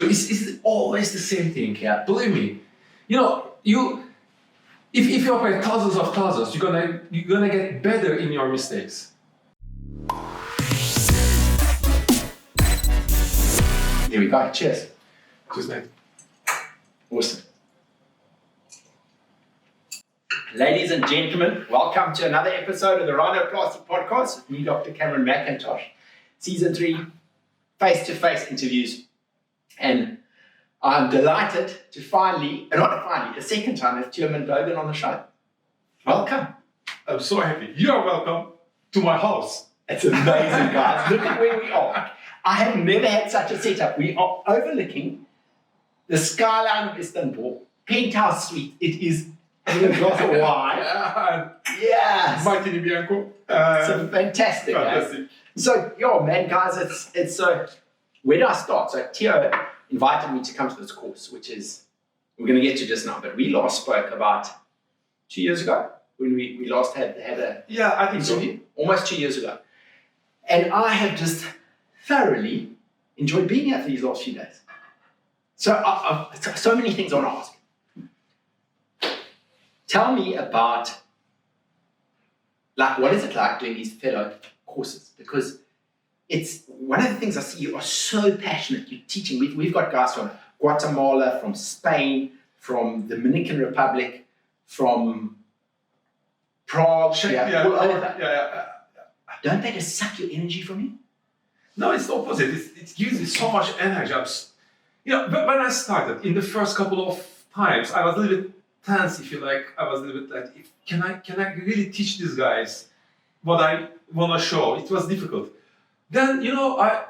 It's always the same thing. Yeah. Believe me. If you operate thousands of thousands, you're gonna get better in your mistakes. There we go. Cheers. Cheers, mate. Awesome. Ladies and gentlemen, welcome to another episode of the Rhinoplasty podcast with me, Dr. Cameron McIntosh. Season 3, face-to-face interviews. And I'm delighted to a second time have Teoman Dogan on the show. Welcome. I'm so happy. You are welcome to my house. It's amazing, guys. Look at where we are. I have never had such a setup. We are overlooking the skyline of Istanbul, penthouse suite. It is a glass of wine. Yes. Martini Bianco. So fantastic. So, guys, it's so. Where do I start? So, Teo invited me to come to this course, which is, we're going to get to just now, but we last spoke about 2 years ago when we last had a interview. So. Almost 2 years ago. And I have just thoroughly enjoyed being here for these last few days. So, so many things I want to ask. Tell me about, what is it like doing these fellow courses? Because it's one of the things I see, you are so passionate. You're teaching. We've got guys from Guatemala, from Spain, from the Dominican Republic, from Prague. Don't they just suck your energy from you? No, it's the opposite. It gives me so much energy. But when I started, in the first couple of times, I was a little bit tense, if you like. I was a little bit like, can I really teach these guys what I want to show? It was difficult. Then, I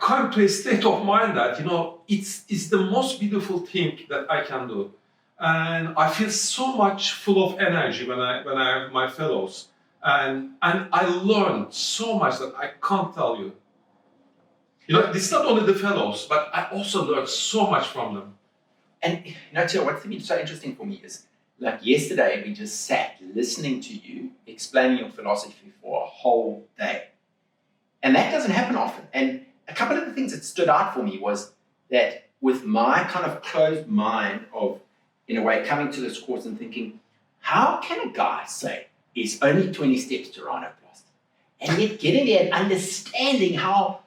come to a state of mind that, it's the most beautiful thing that I can do. And I feel so much full of energy when I have my fellows. And I learned so much that I can't tell you. It's not only the fellows, but I also learned so much from them. And, Teo, what's been so interesting for me is, like yesterday, we just sat listening to you, explaining your philosophy for a whole day. And that doesn't happen often. And a couple of the things that stood out for me was that with my kind of closed mind of, in a way, coming to this course and thinking, how can a guy say it's only 20 steps to rhinoplasty? And yet getting there and understanding how,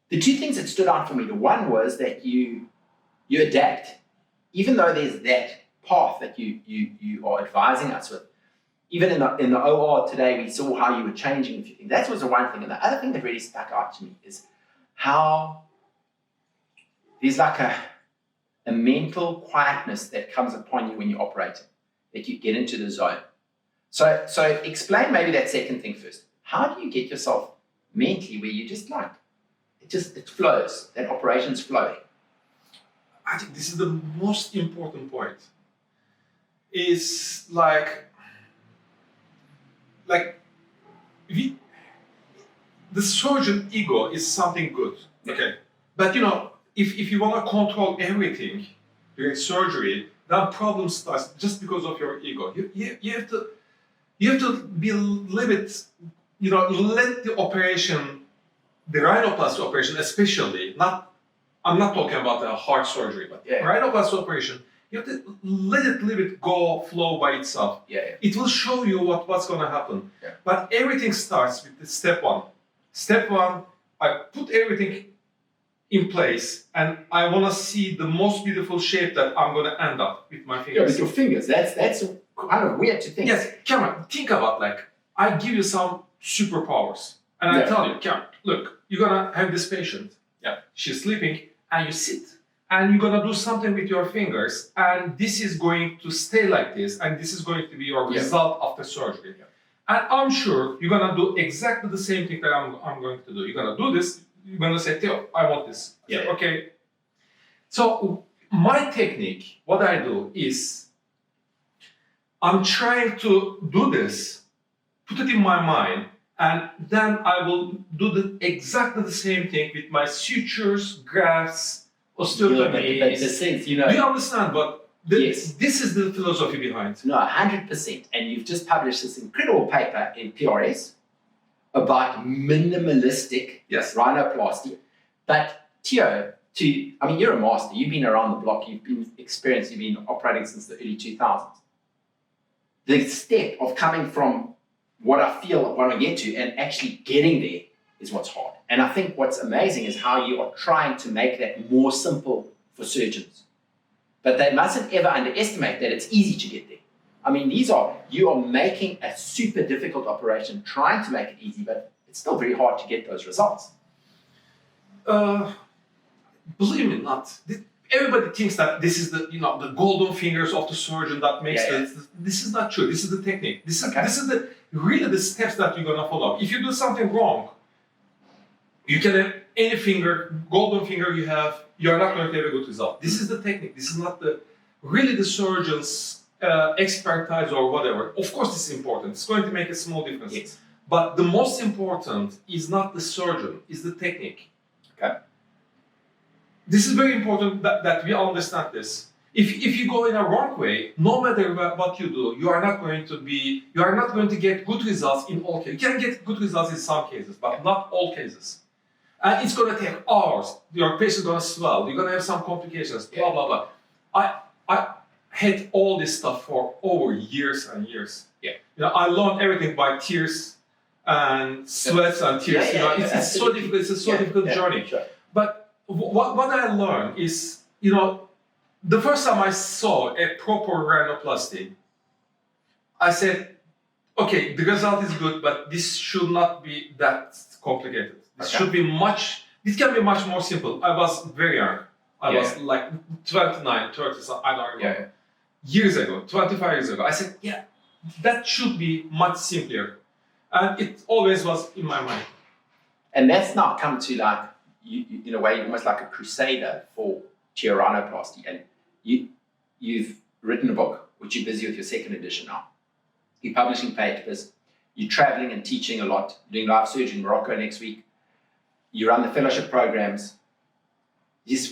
the two things that stood out for me, the one was that you adapt. Even though there's that path that you are advising us with, even in the OR today, we saw how you were changing a few things. That was the one thing. And the other thing that really stuck out to me is how there's like a mental quietness that comes upon you when you're operating, that you get into the zone. So explain maybe that second thing first. How do you get yourself mentally where you just it flows, that operation's flowing? I think this is the most important point. Is the surgeon ego is something good, okay? But if you want to control everything during surgery, then problem starts just because of your ego. You have to be a little bit, let the operation, the rhinoplasty operation especially, I'm not talking about the heart surgery, but rhinoplasty operation, you have to let it flow by itself. It will show you what's going to happen. But everything starts with the step one. Step one, I put everything in place and I want to see the most beautiful shape that I'm going to end up with my fingers. Yeah, with your fingers. That's kind of weird to think. Yes, Cameron, think about I give you some superpowers. And I tell you, Cameron, look, you're going to have this patient. She's sleeping and you sit. And you're going to do something with your fingers, and this is going to stay like this, and this is going to be your result after surgery. And I'm sure you're going to do exactly the same thing that I'm going to do. You're going to do this, you're going to say, Theo, I want this. Say, okay. So my technique, what I do is, I'm trying to do this, put it in my mind, and then I will do exactly the same thing with my sutures, grafts, osteotomies. Do you understand what this is the philosophy behind? No, 100%. And you've just published this incredible paper in PRS about minimalistic rhinoplasty. But Teo, you're a master, you've been around the block, you've been experienced, you've been operating since the early 2000s. The step of coming from what I feel I want to get to and actually getting there is what's hard. And I think what's amazing is how you are trying to make that more simple for surgeons. But they mustn't ever underestimate that it's easy to get there. I mean, you are making a super difficult operation, trying to make it easy, but it's still very hard to get those results. Believe me not. Everybody thinks that this is the golden fingers of the surgeon that makes This is not true. This is the technique. This is really the steps that you're gonna follow. If you do something wrong, you can have any finger, golden finger you have, you're not going to have a good result. This is the technique. This is not the surgeon's expertise or whatever. Of course, this is important. It's going to make a small difference. Yes. But the most important is not the surgeon, is the technique. Okay. This is very important that we understand this. If you go in a wrong way, no matter what you do, you are not going to get good results in all cases. You can get good results in some cases, but not all cases. And it's going to take hours. Your patient is going to swell. You're going to have some complications, blah, blah, blah. I had all this stuff for over years and years. Yeah. I learned everything by tears and sweats and tears. It's so difficult. It's a so difficult journey. Sure. But what I learned is, the first time I saw a proper rhinoplasty, I said, okay, the result is good, but this should not be that complicated. This can be much more simple. I was very young. I was like 29, 30, so I don't remember. Yeah. Years ago, 25 years ago, I said, that should be much simpler. And it always was in my mind. And that's now come to like, you in a way, almost like a crusader for rhinoplasty. And you've written a book, which you're busy with your second edition now. You're publishing papers. You're traveling and teaching a lot. You're doing live surgery in Morocco next week. You run the fellowship programs. It's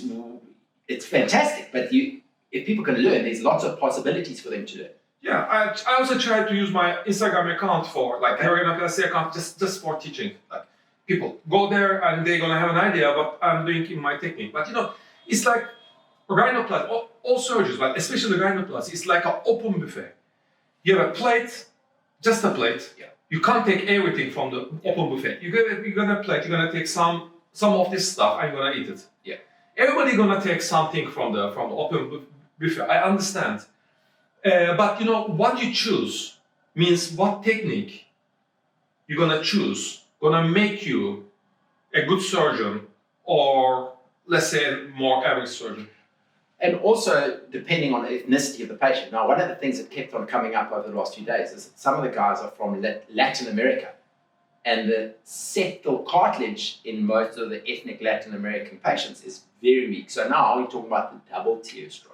fantastic. But if people can learn, there's lots of possibilities for them to learn. Yeah, I also try to use my Instagram account for Rhinoplasty account just for teaching. Like people go there and they're gonna have an idea what I'm doing in my technique. But it's like rhinoplasty. All surgeries, but especially rhinoplasty, it's like an open buffet. You have a plate, just a plate. Yeah. You can't take everything from the open buffet. You're gonna plate. You're gonna take some of this stuff and you're gonna eat it. Yeah. Everybody gonna take something from the open buffet. I understand. But what you choose means what technique you're gonna choose, gonna make you a good surgeon or let's say a more average surgeon. And also depending on the ethnicity of the patient. Now, one of the things that kept on coming up over the last few days is that some of the guys are from Latin America, and the septal cartilage in most of the ethnic Latin American patients is very weak. So now we're talking about the double teostrate.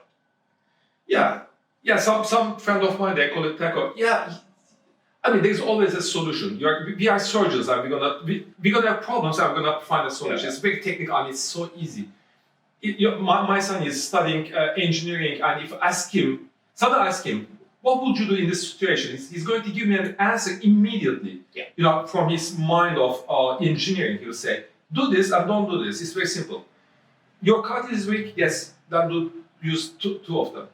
Yeah, some friend of mine, they call it taco. Yeah, I mean, there's always a solution. We are surgeons, and we're gonna have problems, and we're gonna find a solution. It's very technical, and it's so easy. My son is studying engineering, and if someone ask him, what would you do in this situation? He's going to give me an answer immediately. Yeah. From his mind of engineering, he'll say, do this and don't do this. It's very simple. Your cartilage is weak, yes, then use two of them.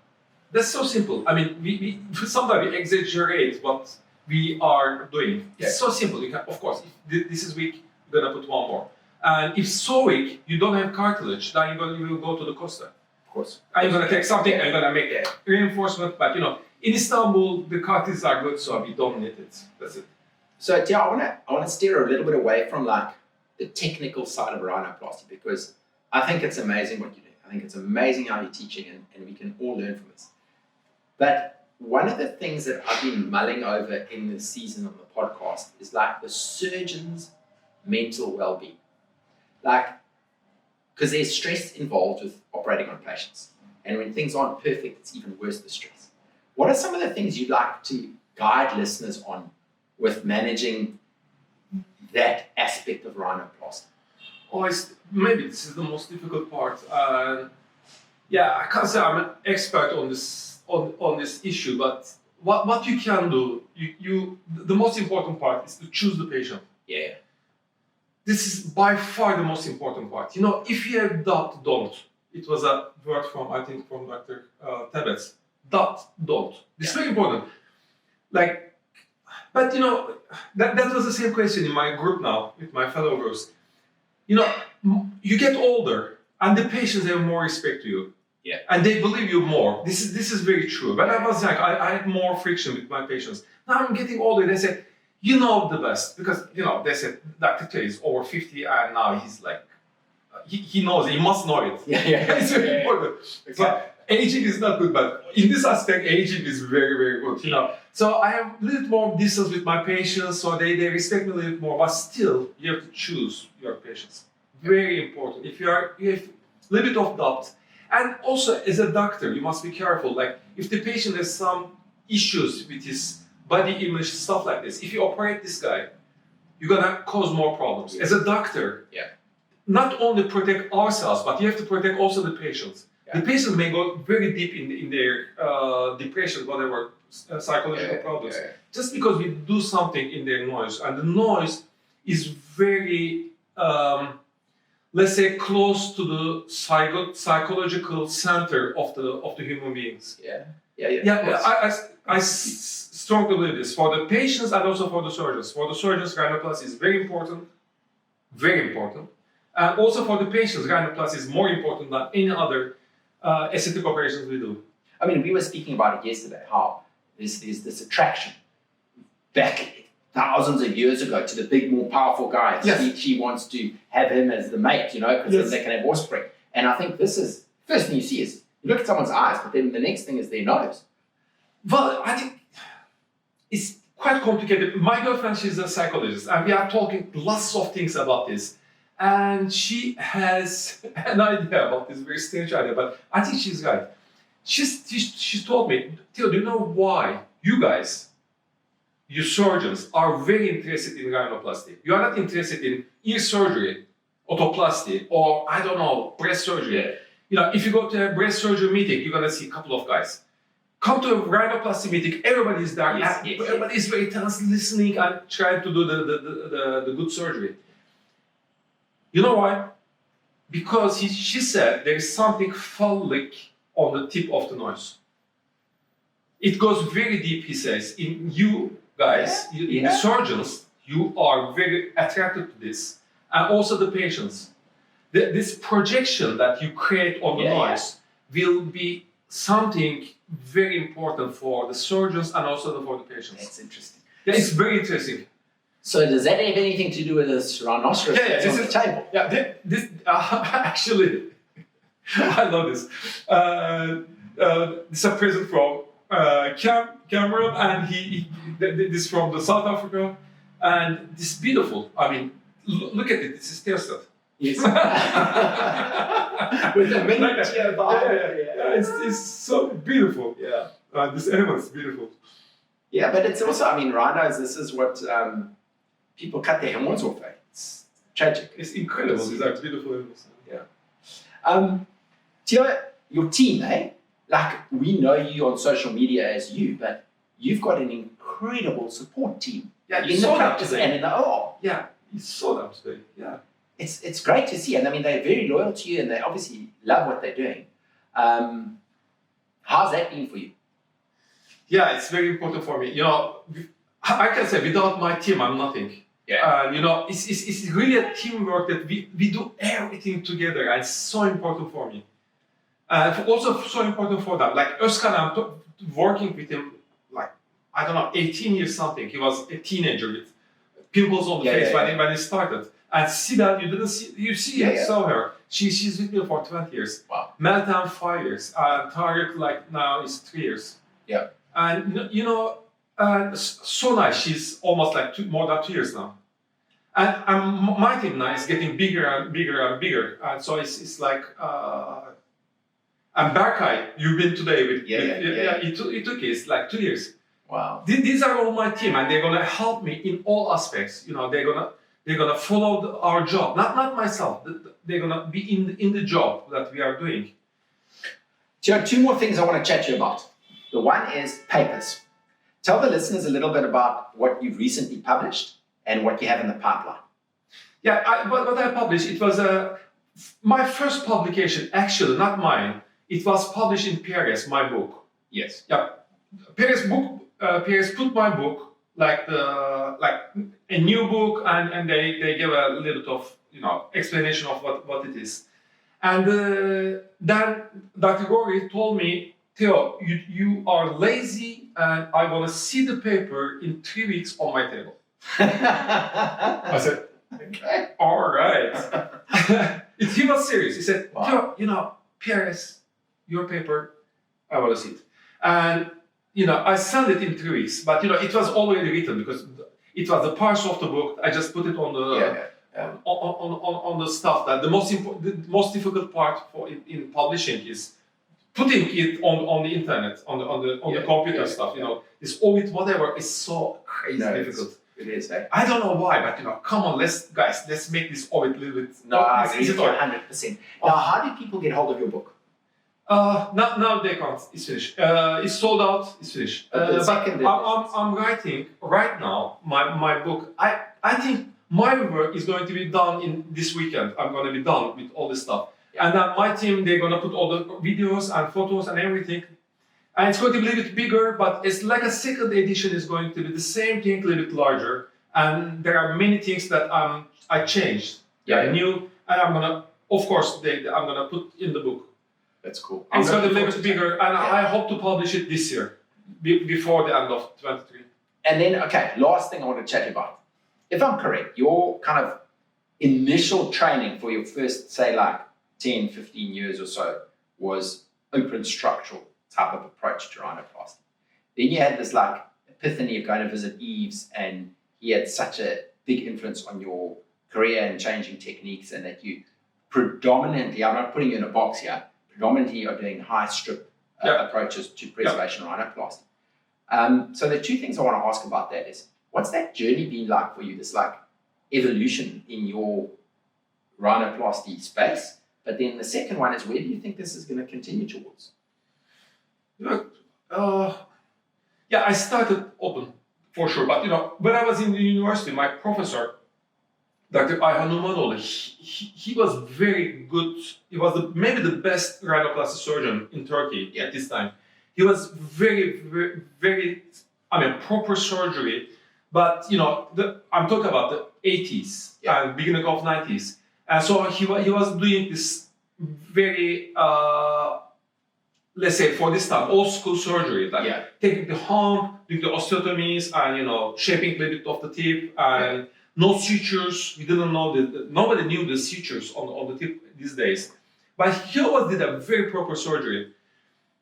That's so simple. I mean, we sometimes we exaggerate what we are doing. It's so simple. You can, of course, if this is weak, you're gonna put one more. And if so weak, you don't have cartilage, then you will go to the costa. Of course. And you're gonna take something and you're gonna make reinforcement. But in Istanbul, the cartilages are good, so we don't need it. That's it. So I wanna steer a little bit away from like the technical side of rhinoplasty, because I think it's amazing what you do. I think it's amazing how you're teaching, and we can all learn from this. But one of the things that I've been mulling over in this season on the podcast is like the surgeon's mental well-being. Like, because there's stress involved with operating on patients. And when things aren't perfect, it's even worse, the stress. What are some of the things you'd like to guide listeners on with managing that aspect of rhinoplasty? Maybe this is the most difficult part. I can't say I'm an expert on this issue, but what you can do, the most important part is to choose the patient. Yeah. this is by far the most important part. You know, if you have doubt, don't. It was a word from, I think, from Dr. Tebet's. Doubt, don't. It's very important. Like, but you know, that was the same question in my group now, with my fellow groups. You know, you get older, and the patients have more respect to you. Yeah. And they believe you more. This is very true. When I was young, I had more friction with my patients. Now I'm getting older, they say, you know the best. Because, you know, they said, Dr. Tay is over 50, and now he's like, he knows, he must know it. It's very important. Okay. So aging is not good, but in this aspect, aging is very, very good, you know. So I have a little more distance with my patients, so they respect me a little bit more, but still, you have to choose your patients. Very important. If you have a little bit of doubt, and also as a doctor, you must be careful. Like, if the patient has some issues with his body image, stuff like this, if you operate this guy, you're gonna cause more problems. As a doctor, not only protect ourselves, but you have to protect also the patients. The patients may go very deep in their depression, whatever, psychological problems. Just because we do something in their noise, and the noise is very, let's say, close to the psychological center of the human beings. I strongly believe this for the patients and also for the surgeons. For the surgeons, rhinoplasty is very important, very important. And also for the patients, rhinoplasty is more important than any other aesthetic operations we do. I mean, we were speaking about it yesterday, how there's this attraction back thousands of years ago to the big, more powerful guy. She wants to have him as the mate, you know, because then they can have offspring. And I think this is, first thing you see is, you look at someone's eyes, but then the next thing is their nose. Well, I think it's quite complicated. My girlfriend, she's a psychologist, and we are talking lots of things about this. And she has an idea about this very strange idea, but I think she's right. She's told me, Theo, do you know why you guys, you surgeons, are very interested in rhinoplasty? You are not interested in ear surgery, otoplasty, or I don't know, breast surgery. You know, if you go to a breast surgery meeting, you're gonna see a couple of guys. Come to a rhinoplasty meeting, everybody is there. Everybody is very tense, listening and trying to do the good surgery. You know why? Because she said there is something phallic on the tip of the nose. It goes very deep, he says. In you guys, in surgeons, you are very attracted to this. And also the patients. This projection that you create on the noise will be something very important for the surgeons and also for the patients. That's interesting. Yeah, it's very interesting. So does that have anything to do with this rhinoceros that's on the table? Yeah, this actually, I love this. This is a present from Cameron, and this from the South Africa, and this is beautiful. I mean, look at it. This is Teoman. Yes. With the miniature it's so beautiful. This animal is beautiful. Yeah, but it's also, I mean, rhinos, this is what people cut their horns off. It's tragic. It's incredible. These are beautiful animals. Theo, your team, like, we know you on social media as you, but you've got an incredible support team. You in saw the practice that and in the OR. You saw that today. It's great to see, and I mean, they're very loyal to you, and they obviously love what they're doing. How's that been for you? It's very important for me. You know, I can say without my team, I'm nothing. You know, it's really a teamwork that we do everything together, and it's so important for me. Also so important for them. Like Özkan, I'm working with him like, I don't know, 18 years something. He was a teenager with pimples on the face when he started. And Sibel, you saw her. She's with me for 20 years. Wow. Meltem 5 years. Tarek like now is 3 years. And you know, so nice. She's almost like more than 2 years now. And my team now is getting bigger and bigger and bigger. And so it's like, and Berkay, you've been today with, it took us like 2 years. Wow. These are all my team, and they're gonna help me in all aspects. You know, they're gonna follow our job, not myself. They're gonna be in the job that we are doing. So, 2 more things I want to chat to you about. The one is papers. Tell the listeners a little bit about what you've recently published and what you have in the pipeline. what I published, it was my first publication, actually, not mine. It was published in Paris, my book. Yes. Yeah, Paris put my book like a new book, and they give a little bit of explanation of what it is. And then Dr. Gori told me, Theo, you are lazy, and I want to see the paper in 3 weeks on my table. I said, Okay. all right. He was serious. He said, Wow. Theo, Paris, your paper, I want to see it. And I sent it in 3 weeks, but it was already written because it was the parts of the book. I just put it on the on the stuff that the most difficult part in publishing is putting it on the internet, on the computer stuff. This audit whatever is so crazy difficult. It is. Eh? I don't know why, but come on, let's make this audit a little bit. No, I agree with you 100%. Now, how do people get hold of your book? Now they can't. It's finished. It's sold out. It's finished. But I'm writing right now my book. I think my work is going to be done in this weekend. I'm going to be done with all this stuff. And then my team, they're going to put all the videos and photos and everything. And it's going to be a little bit bigger, but it's like a second edition is going to be the same thing, a little bit larger. And there are many things that I changed. New. And I'm going to, of course, I'm going to put in the book. That's cool. It's going to be a little bit bigger, and I hope to publish it this year, before the end of 2023. And then, okay, last thing I want to chat about. If I'm correct, your kind of initial training for your first, say, like 10, 15 years or so was open structural type of approach to rhinoplasty. Then you had this like epiphany of going to visit Yves, and he had such a big influence on your career and changing techniques, and that you predominantly, I'm not putting you in a box here, predominantly are doing high strip approaches to preservation rhinoplasty. So the two things I want to ask about that is, what's that journey been like for you, this like evolution in your rhinoplasty space? But then the second one is, where do you think this is going to continue towards? Look, I started open for sure, but when I was in the university, my professor, Dr. Iono, he was very good. He was maybe the best rhinoplasty surgeon in Turkey at this time. He was very, very, very, proper surgery. But I'm talking about the 80s and beginning of 90s. And so he was doing this very, let's say for this time, old school surgery, like taking the hump, doing the osteotomies, and shaping a little bit of the tip, and no sutures. We didn't know nobody knew the sutures on the tip these days. But he always did a very proper surgery.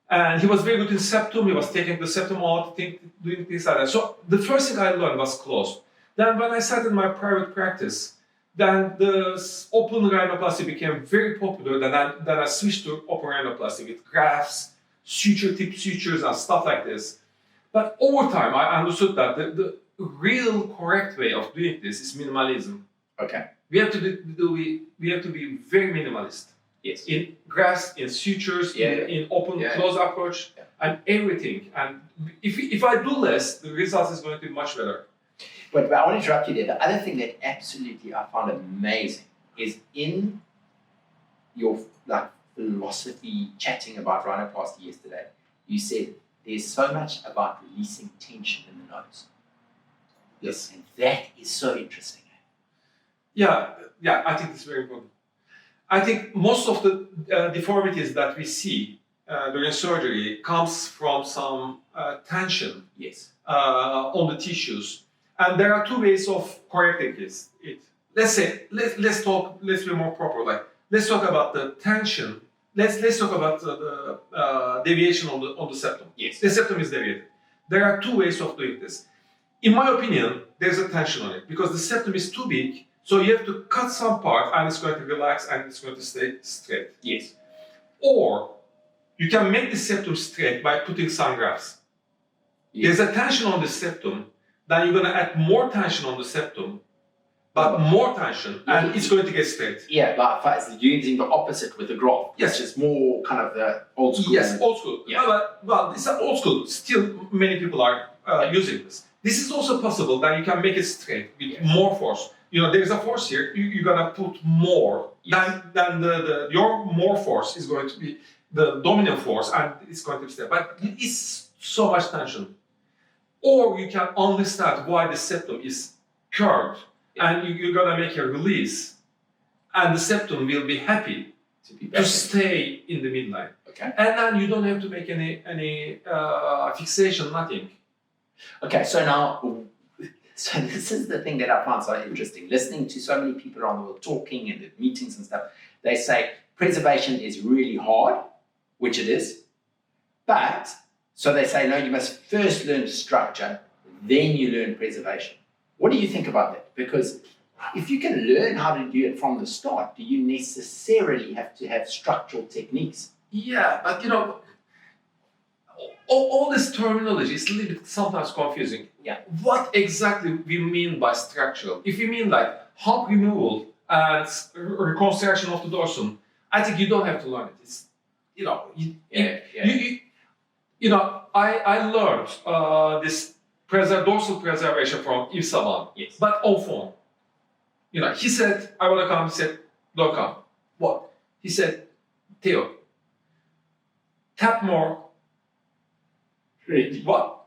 And he was very good in septum. He was taking the septum out, doing things like that. So the first thing I learned was closed. Then when I started my private practice, then the open rhinoplasty became very popular. Then I switched to open rhinoplasty with grafts, tip sutures, and stuff like this. But over time, I understood that the real correct way of doing this is minimalism. Okay. We have to be very minimalist. Yes. In grafts, in sutures, in open close approach, and everything. And if I do less, the result is going to be much better. But I want to interrupt you there. The other thing that absolutely I found amazing is in your philosophy chatting about rhinoplasty yesterday, you said there's so much about releasing tension in the nose. Yes. And that is so interesting. Yeah, I think it's very important. I think most of the deformities that we see during surgery comes from some tension on the tissues. And there are two ways of correcting this. Let's be more proper. Let's talk about the tension. Let's talk about the deviation on the septum. Yes. The septum is deviated. There are two ways of doing this. In my opinion, there's a tension on it because the septum is too big. So you have to cut some part and it's going to relax and it's going to stay straight. Yes. Or you can make the septum straight by putting some grafts. Yes. There's a tension on the septum, then you're going to add more tension on the septum, but more tension, and it's going to get straight. Yeah, but you're using the opposite with the graft. Yes. Which is more kind of the old school. Yes, old school. Yeah. Well, it's old school. Still, many people are using this. This is also possible that you can make it straight with more force. there's a force here. You're gonna put more than your more force is going to be the dominant force, and it's going to stay. But it's so much tension. Or you can understand why the septum is curved, and you're gonna make a release, and the septum will be happy to stay in the midline. Okay. And then you don't have to make any fixation, nothing. Okay, so this is the thing that I find so interesting. Listening to so many people around the world talking and at meetings and stuff, they say preservation is really hard, which it is. But, so they say, no, you must first learn structure, then you learn preservation. What do you think about that? Because if you can learn how to do it from the start, do you necessarily have to have structural techniques? Yeah, but all this terminology is a little bit sometimes confusing. Yeah. What exactly we mean by structural? If you mean like hump removal and reconstruction of the dorsum, I think you don't have to learn it. It's, I learned this dorsal preservation from Yves Savant, yes, but on phone. He said, I want to come. He said, don't come. What? He said, Theo, tap more. Really? What?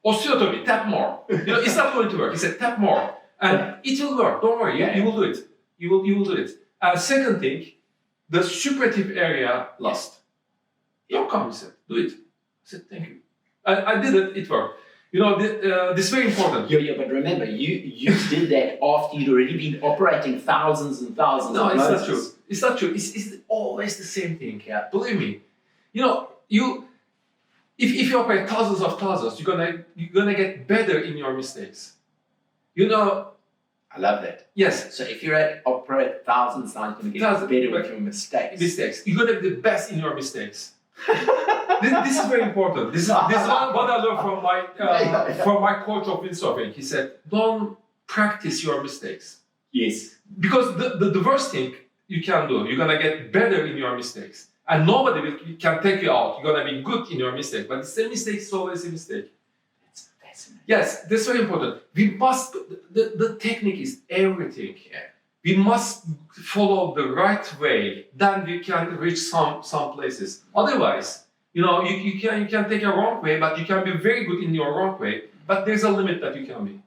Osteotomy, tap more. It's not going to work. He said, tap more. And it will work. Don't worry. You will do it. You will do it. Second thing, the suppurative area last. Don't come, he said. Do it. I said, thank you. I did it. It worked. This is very important. Yeah, but remember, you did that after you'd already been operating thousands and thousands No, of it's motors. not true. It's not true. It's always the same thing. Yeah. Believe me. If you operate thousands, you're gonna get better in your mistakes. I love that. Yes. So if you're at operate thousands, now you're going to get better with your mistakes. You're gonna be the best in your mistakes. this is very important. This is what I learned from my coach of windsurfing. He said, don't practice your mistakes. Yes. Because the worst thing you can do, you're gonna get better in your mistakes. And nobody can take you out. You're gonna be good in your mistake. But the same mistake is always a mistake. That's fascinating. Yes, that's very important. We must, the technique is everything. Yeah. We must follow the right way, then we can reach some places. Otherwise, you can take a wrong way, but you can be very good in your wrong way, but there's a limit that you can be.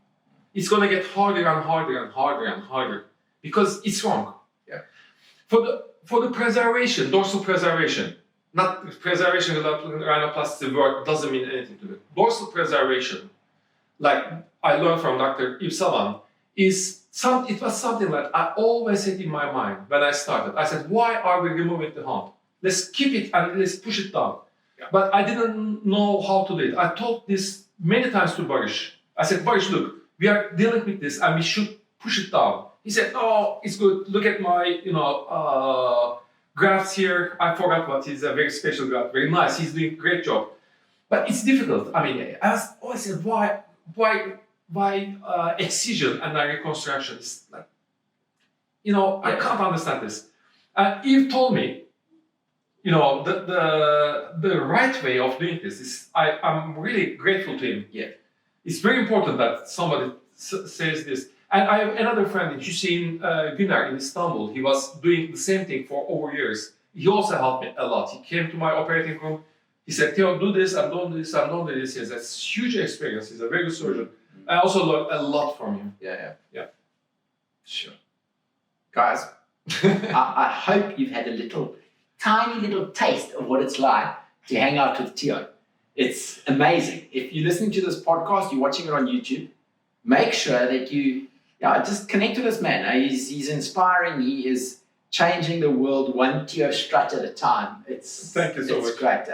It's gonna get harder and harder and harder and harder because it's wrong. Yeah. For the preservation, dorsal preservation, not preservation without rhinoplasty word doesn't mean anything to me. Dorsal preservation, like I learned from Dr. Yves Savant, it was something that I always had in my mind when I started. I said, why are we removing the hump? Let's keep it and let's push it down. Yeah. But I didn't know how to do it. I told this many times to Barish. I said, Barish, look, we are dealing with this and we should push it down. He said, oh, it's good. Look at my, grafts here. I forgot what is a very special graft. Very nice. He's doing a great job. But it's difficult. I mean, I always said, why excision and reconstruction? It's like, I can't understand this. Eve told me, the right way of doing this is, I'm really grateful to him. Yeah. It's very important that somebody says this. And I have another friend, Hüseyin Güner in Istanbul. He was doing the same thing for over years. He also helped me a lot. He came to my operating room. He said, Theo, do this, I'm doing this, I'm doing this. He has a huge experience. He's a very good surgeon. I also learned a lot from him. Yeah. Sure. Guys, I hope you've had a tiny little taste of what it's like to hang out with Theo. It's amazing. If you're listening to this podcast, you're watching it on YouTube, make sure that you just connect with this man. He's inspiring. He is changing the world one Theo strut at a time. Thank you so much. It's great.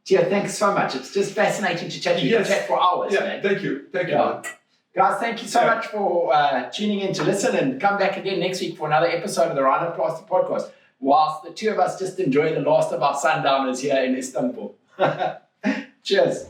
Theo, thanks so much. It's just fascinating to chat to you. Yes. Chat for hours, man. Thank you. Guys, thank you so much for tuning in to listen, and come back again next week for another episode of the Rhinoplasty podcast, whilst the two of us just enjoy the last of our sundowners here in Istanbul. Cheers.